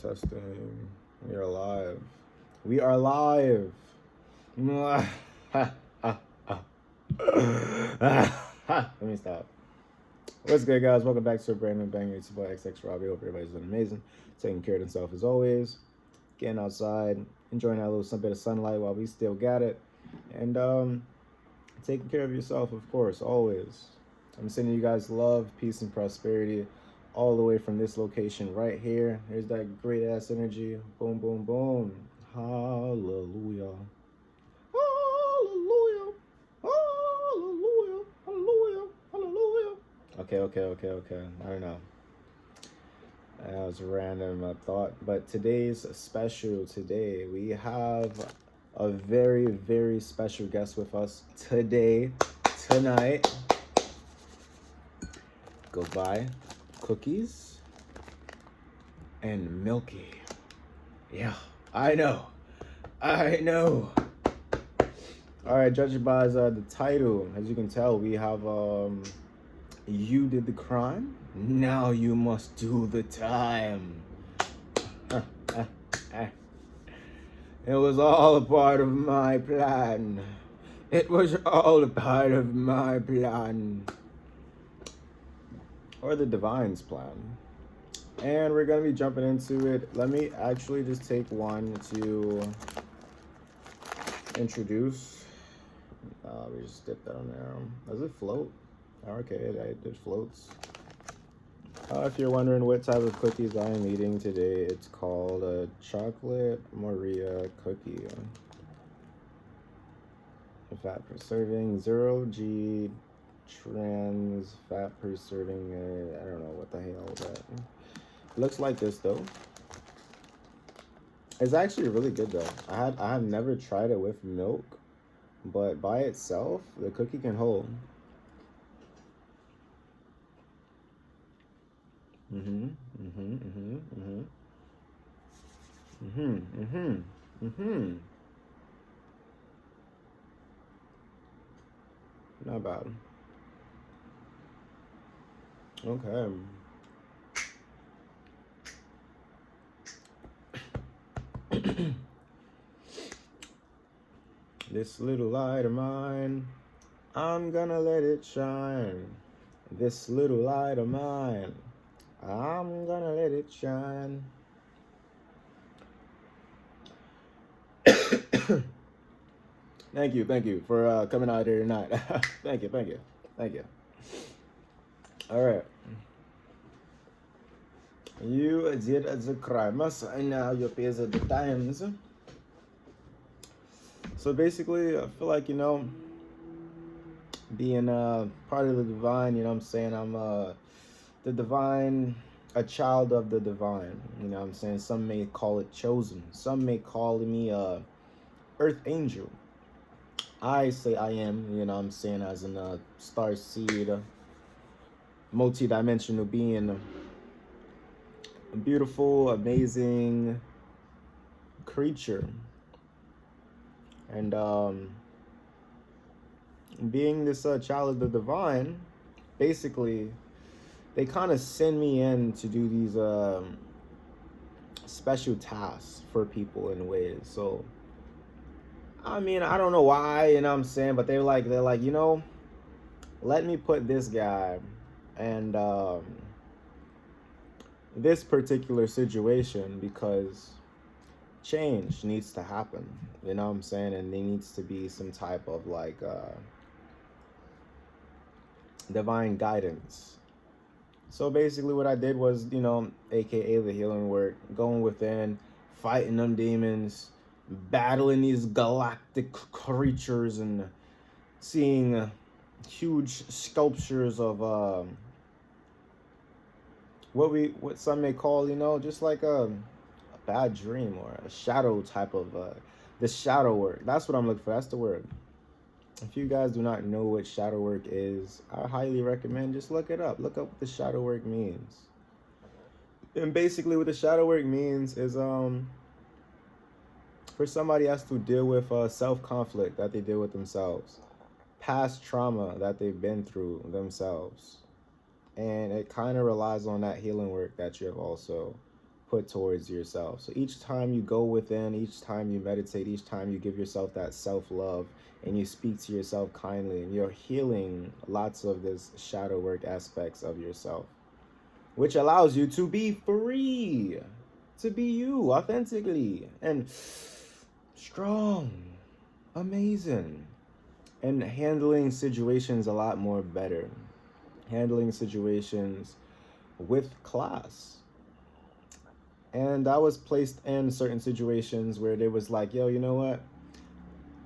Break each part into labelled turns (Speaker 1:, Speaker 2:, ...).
Speaker 1: Testing. We are live. We are live. Let me stop. What's good, guys? Welcome back to a brand new banger. It's your boy XX Robbie. Hope everybody's doing amazing. Taking care of themselves as always. Getting outside, enjoying that little some bit of sunlight while we still got it, and taking care of yourself, of course, always. I'm sending you guys love, peace, and prosperity all the way from this location right here. There's that great ass energy. Boom, boom, boom. Hallelujah. Hallelujah. Hallelujah. Hallelujah. Hallelujah. Okay. I don't know. That was a random thought. But today's special. Today we have a very, very special guest with us tonight. Goodbye, cookies and Milky. Yeah, I know. All right, judging by the title, as you can tell, we have you did the crime, now you must do the time. It was all a part of my plan. It was all a part of my plan. Or the divine's plan. And we're going to be jumping into it. Let me actually just take one to introduce. We just dip that on there. Does it float? Okay, it floats. If you're wondering what type of cookies I am eating today, it's called a chocolate Maria cookie. Fat per serving, 0G trans fat per serving. I don't know what the hell that looks like. This though, it's actually really good though. I have never tried it with milk, but by itself the cookie can hold. Not bad. Okay. This little light of mine, I'm gonna let it shine. This little light of mine, I'm gonna let it shine. Thank you for coming out here tonight. Thank you. All right. You did the crimes, and now you pay the times. So basically, I feel like, being part of the divine, you know what I'm saying? I'm the divine, a child of the divine, you know what I'm saying? Some may call it chosen. Some may call me a earth angel. I say I am, you know what I'm saying, as an star seed, multi-dimensional being, a beautiful, amazing creature. And being this child of the divine, basically, they kind of send me in to do these special tasks for people in ways. So, I mean, I don't know why, you know what I'm saying, but they're like, let me put this guy and this particular situation because change needs to happen, you know what I'm saying, and there needs to be some type of like divine guidance. So basically what I did was, aka the healing work, going within, fighting them demons, battling these galactic creatures, and seeing huge sculptures of what some may call, just like a bad dream or a shadow type of the shadow work. That's what I'm looking for. That's the word. If you guys do not know what shadow work is, I highly recommend just look it up. Look up what the shadow work means. And basically what the shadow work means is for somebody has to deal with self-conflict that they deal with themselves, past trauma that they've been through themselves. And it kind of relies on that healing work that you have also put towards yourself. So each time you go within, each time you meditate, each time you give yourself that self-love and you speak to yourself kindly, and you're healing lots of this shadow work aspects of yourself, which allows you to be free, to be you authentically and strong, amazing, and handling situations a lot more better, handling situations with class. And I was placed in certain situations where they was like, yo, you know what?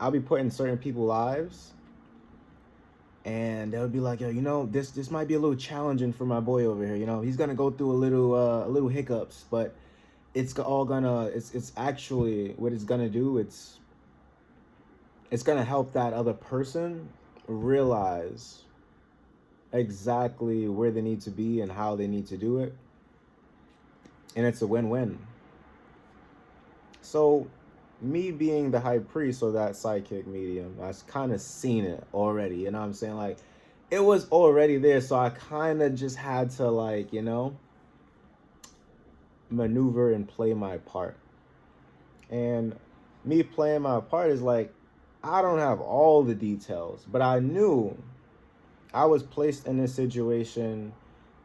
Speaker 1: I'll be put in certain people's lives, and they'll be like, yo, you know, this might be a little challenging for my boy over here. You know, he's gonna go through a little hiccups, but it's actually what it's gonna do. It's gonna help that other person realize exactly where they need to be and how they need to do it, and it's a win-win. So me being the high priest or that psychic medium, I kind of seen it already, you know what I'm saying? Like, it was already there, so I kind of just had to, like, you know, maneuver and play my part. And me playing my part is like, I don't have all the details, but I knew I was placed in a situation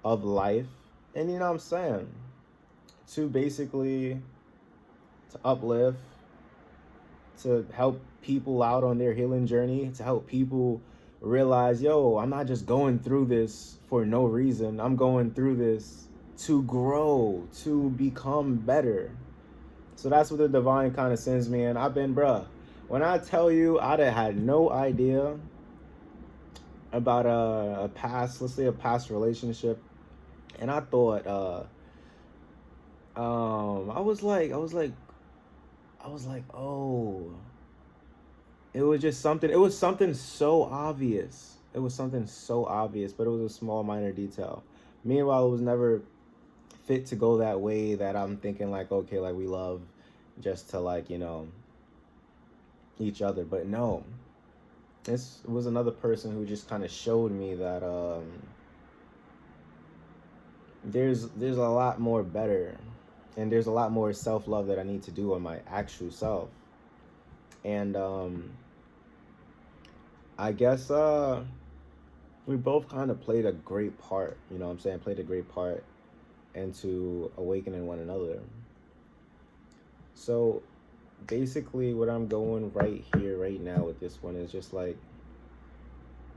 Speaker 1: of life, and you know what I'm saying, to basically to uplift, to help people out on their healing journey, to help people realize, yo, I'm not just going through this for no reason. I'm going through this to grow, to become better. So that's what the divine kind of sends me in. I've been, bruh, when I tell you, I'd have had no idea about a past, let's say a past relationship. And I thought, I was like, oh, it was something so obvious. It was something so obvious, but it was a small, minor detail. Meanwhile, it was never fit to go that way, that I'm thinking like, okay, like we love just to, like, you know, each other. But no, this was another person who just kind of showed me that there's a lot more better, and there's a lot more self-love that I need to do on my actual self. And I guess we both kind of played a great part, you know what I'm saying? Played a great part into awakening one another. So basically what I'm going right here, right now with this one is just like,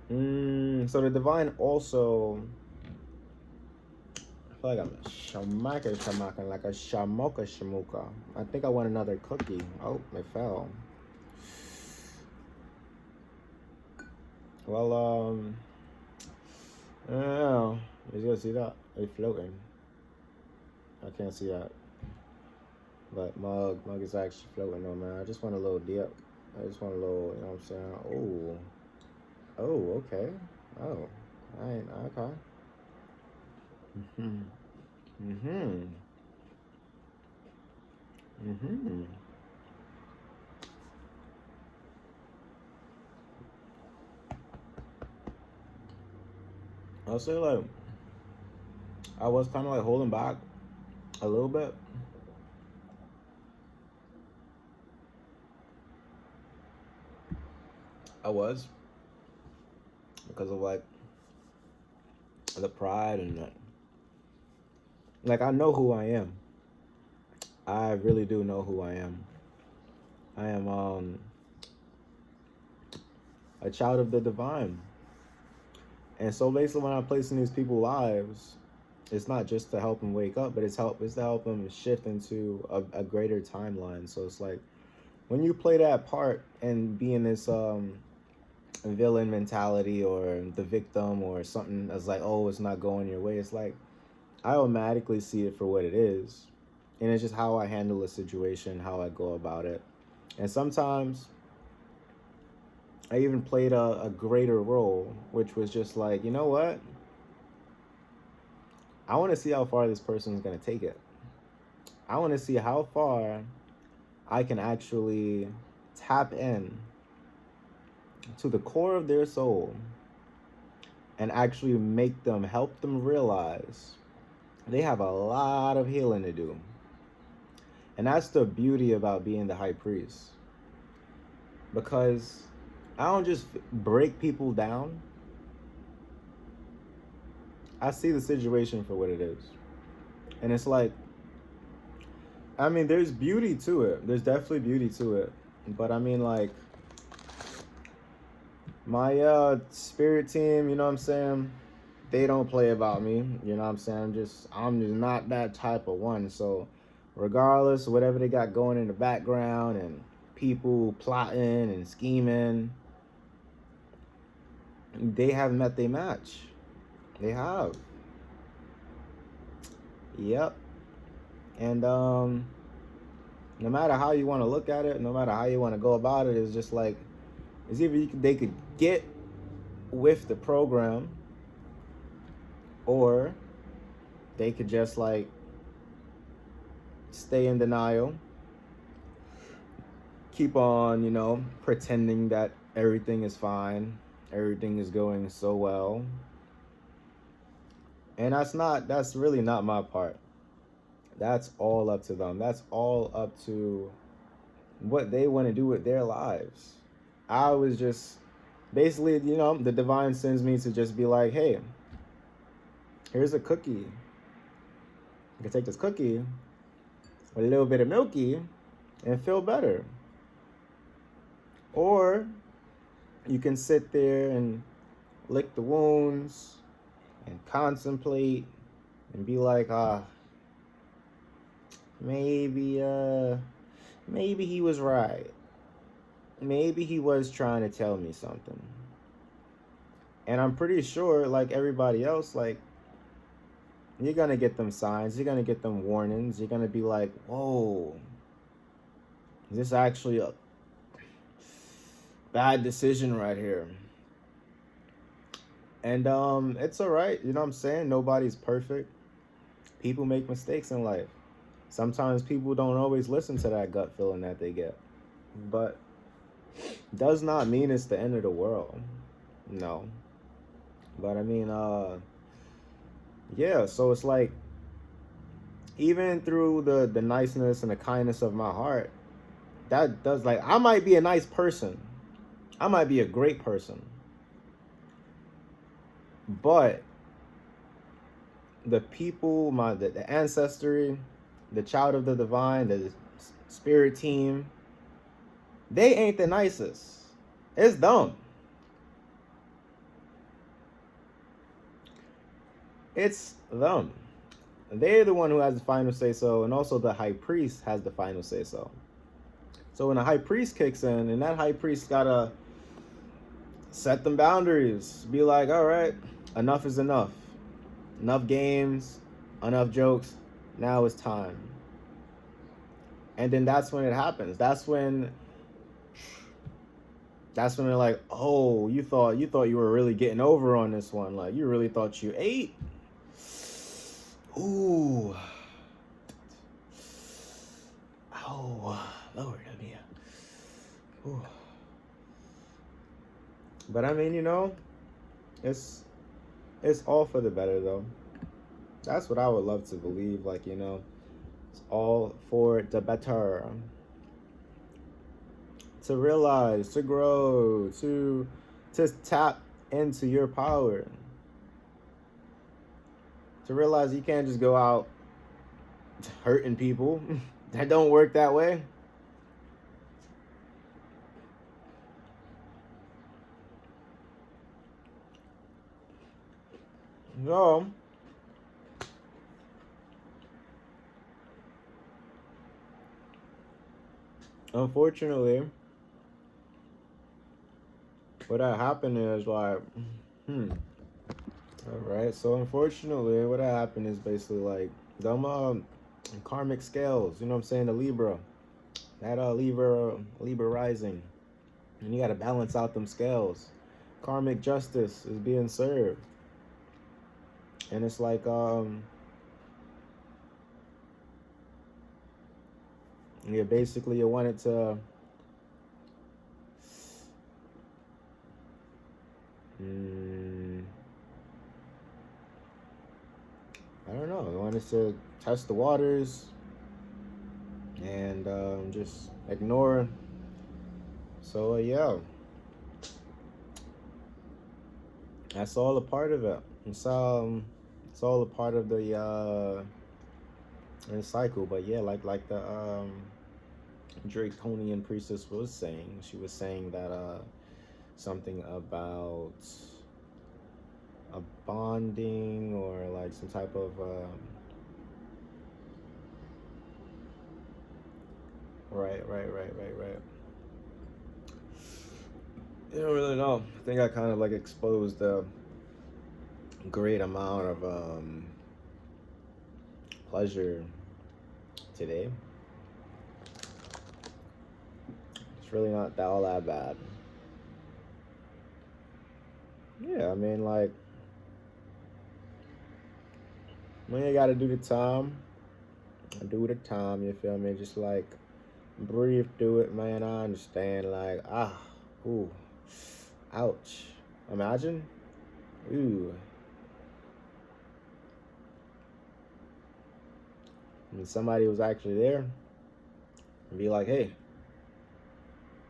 Speaker 1: so the divine also, I feel like I'm shamaking like a shamoka. I think I want another cookie. Oh, it fell. Well, I don't know. You gonna see that? They floating. I can't see that. But mug is actually floating though, man. I just want a little dip. I just want a little, you know what I'm saying? Oh, okay. Oh, I ain't, okay. Mm-hmm. I'll say, like, I was kind of like holding back a little bit. I was, because of like the pride and like I know who I am. I really do know who I am. I am a child of the divine. And so basically when I'm placing these people's lives, it's not just to help them wake up, but it's to help them shift into a greater timeline. So it's like when you play that part and be in this villain mentality or the victim or something that's like, oh, it's not going your way, it's like I automatically see it for what it is. And it's just how I handle a situation, how I go about it. And sometimes I even played a greater role, which was just like, you know what? I want to see how far this person is going to take it. I want to see how far I can actually tap in to the core of their soul and actually help them realize they have a lot of healing to do. And that's the beauty about being the high priest. Because I don't just break people down. I see the situation for what it is. And it's like, I mean, there's beauty to it. There's definitely beauty to it. But I mean, like, my spirit team, you know what I'm saying? They don't play about me. You know what I'm saying? I'm just not that type of one. So regardless of whatever they got going in the background and people plotting and scheming, they have met their match. They have. Yep. And no matter how you want to look at it, no matter how you want to go about it, it's just like, it's either they could get with the program, or they could just like stay in denial, keep on, you know, pretending that everything is fine, everything is going so well. And that's really not my part. That's all up to them. That's all up to what they want to do with their lives. I was just basically, you know, the divine sends me to just be like, hey, here's a cookie. You can take this cookie with a little bit of milky and feel better. Or you can sit there and lick the wounds and contemplate and be like, maybe he was right. Maybe he was trying to tell me something. And I'm pretty sure, like everybody else, like, you're gonna get them signs, you're gonna get them warnings, you're gonna be like, whoa, is this actually a bad decision right here? And it's all right, you know what I'm saying? Nobody's perfect. People make mistakes in life. Sometimes people don't always listen to that gut feeling that they get. But does not mean it's the end of the world. No. But I mean, yeah, so it's like, even through the niceness and the kindness of my heart, that does, like, I might be a nice person. I might be a great person. But the people, the ancestry, the child of the divine, the spirit team, they ain't the nicest. It's dumb. It's them. They're the one who has the final say so, and also the high priest has the final say so. So when the high priest kicks in, and that high priest gotta set them boundaries, be like, all right, enough is enough. Enough games, enough jokes. Now it's time. And then that's when it happens. That's when they're like, oh, you thought you were really getting over on this one. Like, you really thought you ate. Ooh. Oh, Lord, I mean. Ooh. But I mean, you know, it's all for the better, though. That's what I would love to believe. Like, you know, it's all for the better. To realize, to grow, to tap into your power. To realize you can't just go out hurting people. That don't work that way. No. Unfortunately, what had happened is like, all right. So unfortunately, what had happened is basically like them karmic scales. You know what I'm saying? The Libra, that Libra rising, and you got to balance out them scales. Karmic justice is being served, and it's like yeah, basically you want it to. I don't know. I wanted to test the waters, and just ignore. So yeah, that's all a part of it. It's all a part of the cycle. But yeah, like the Draconian priestess was saying, she was saying that something about a bonding or like some type of right. I don't really know. I think I kind of like exposed a great amount of pleasure today. It's really not that all that bad. Yeah, I mean, like, when you gotta do the time, do the time, you feel me? Just like breathe through it, man. I understand, like, ooh, ouch. Imagine, ooh. I mean, somebody was actually there and be like, hey,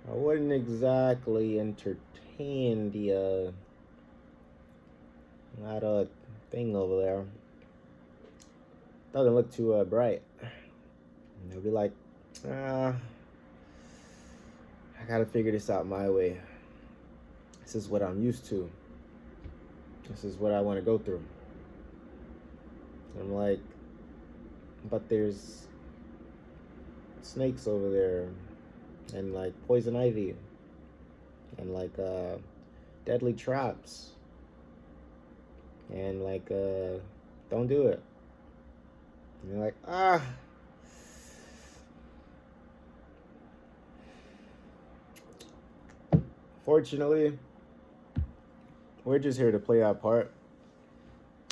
Speaker 1: I wouldn't exactly entertain the that thing over there. Doesn't look too bright. And they'll be like, I gotta figure this out my way. This is what I'm used to. This is what I want to go through. I'm like, but there's snakes over there, and like poison ivy, and like deadly traps, and like don't do it. And you're like, fortunately, we're just here to play our part.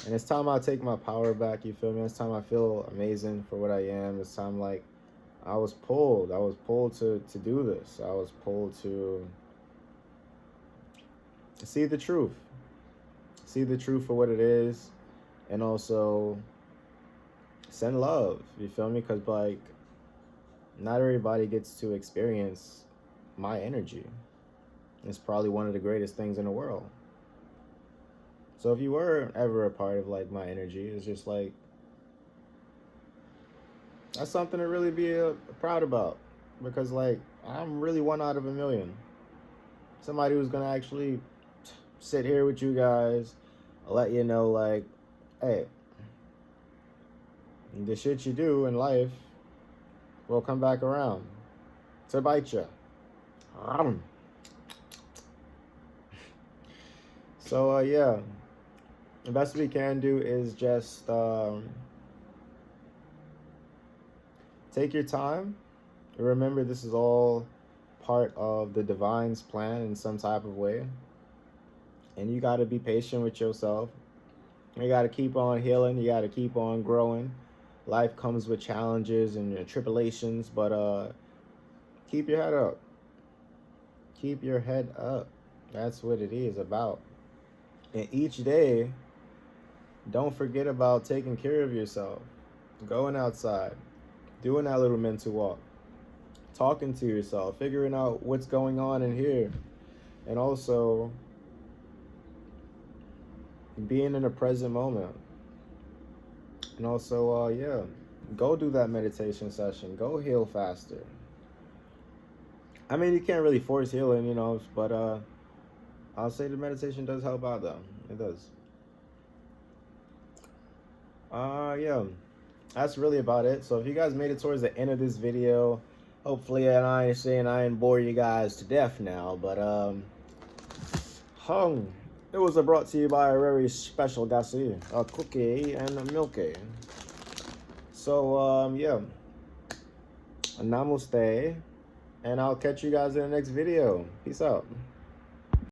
Speaker 1: And it's time I take my power back, you feel me? It's time I feel amazing for what I am. It's time, like, I was pulled to do this. I was pulled to see the truth. See the truth for what it is. And also send love, you feel me? Because, like, not everybody gets to experience my energy. It's probably one of the greatest things in the world. So if you were ever a part of like my energy, it's just like, that's something to really be proud about, because like I'm really one out of a million. Somebody who's gonna actually sit here with you guys, let you know like, hey, the shit you do in life will come back around to bite you. So yeah, the best we can do is just take your time. Remember, this is all part of the divine's plan in some type of way. And you got to be patient with yourself. You got to keep on healing. You got to keep on growing. Life comes with challenges and tribulations, but keep your head up. Keep your head up. That's what it is about. And each day, don't forget about taking care of yourself. Going outside, doing that little mental walk, talking to yourself, figuring out what's going on in here, and also being in the present moment. And also, yeah, go do that meditation session. Go heal faster. I mean, you can't really force healing, you know, but I'll say the meditation does help out, though. It does. Yeah, that's really about it. So if you guys made it towards the end of this video, hopefully, and I ain't saying I ain't bore you guys to death now, but it was brought to you by a very special guy, a cookie and a milky. So yeah, namaste, and I'll catch you guys in the next video. Peace out.